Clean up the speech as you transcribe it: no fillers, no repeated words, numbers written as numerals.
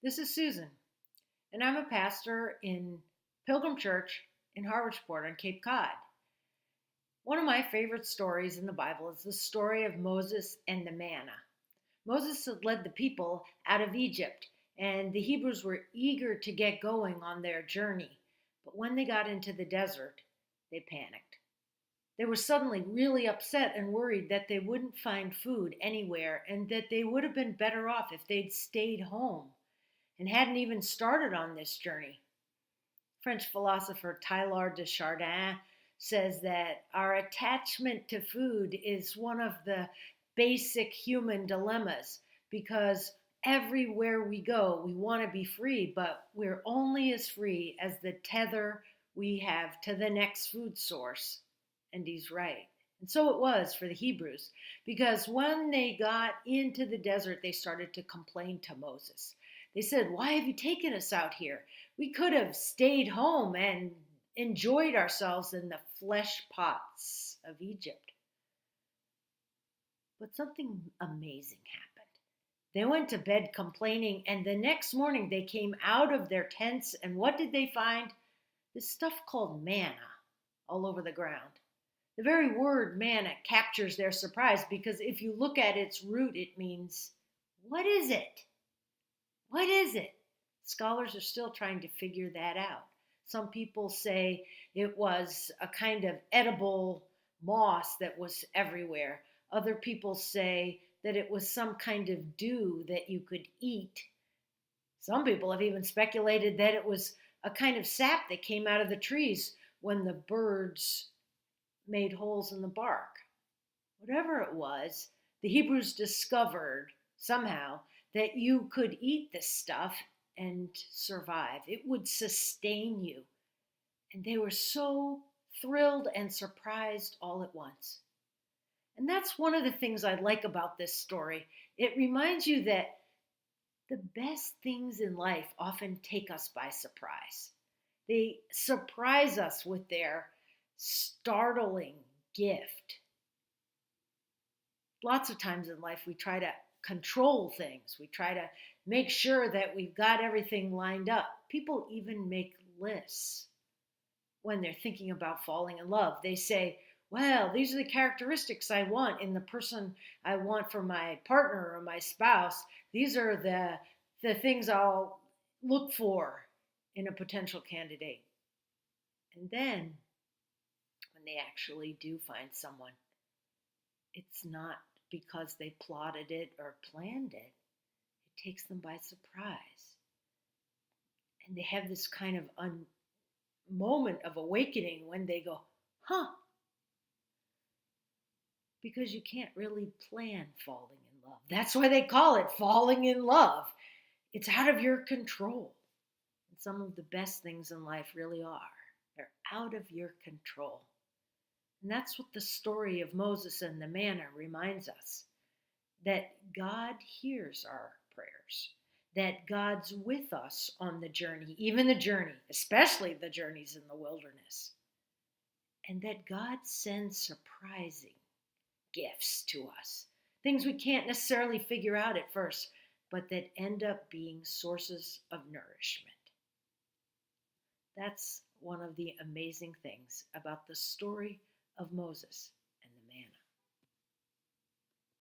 This is Susan, and I'm a pastor in Pilgrim Church in Harwichport on Cape Cod. One of my favorite stories in the Bible is the story of Moses and the manna. Moses had led the people out of Egypt, and the Hebrews were eager to get going on their journey. But when they got into the desert, they panicked. They were suddenly really upset and worried that they wouldn't find food anywhere and that they would have been better off if they'd stayed home and hadn't even started on this journey. French philosopher Teilhard de Chardin says that our attachment to food is one of the basic human dilemmas because everywhere we go, we want to be free, but we're only as free as the tether we have to the next food source. And he's right. And so it was for the Hebrews, because when they got into the desert, they started to complain to Moses. They said, "Why have you taken us out here? We could have stayed home and enjoyed ourselves in the flesh pots of Egypt." But something amazing happened. They went to bed complaining, and the next morning they came out of their tents, and what did they find? This stuff called manna all over the ground. The very word manna captures their surprise because if you look at its root, it means, what is it? What is it? Scholars are still trying to figure that out. Some people say it was a kind of edible moss that was everywhere. Other people say that it was some kind of dew that you could eat. Some people have even speculated that it was a kind of sap that came out of the trees when the birds made holes in the bark. Whatever it was, the Hebrews discovered somehow that you could eat this stuff and survive. It would sustain you. And they were so thrilled and surprised all at once. And that's one of the things I like about this story. It reminds you that the best things in life often take us by surprise. They surprise us with their startling gift. Lots of times in life, we try to control things. We try to make sure that we've got everything lined up. People even make lists when they're thinking about falling in love. They say, well, these are the characteristics I want in the person I want for my partner or my spouse. These are the things I'll look for in a potential candidate. And then when they actually do find someone, it's not because they plotted it or planned it. It takes them by surprise. And they have this kind of moment of awakening when they go, huh? Because you can't really plan falling in love. That's why they call it falling in love. It's out of your control. And some of the best things in life really are. They're out of your control. And that's what the story of Moses and the manna reminds us, that God hears our prayers, that God's with us on the journey, even the journey, especially the journeys in the wilderness, and that God sends surprising gifts to us, things we can't necessarily figure out at first, but that end up being sources of nourishment. That's one of the amazing things about the story of Moses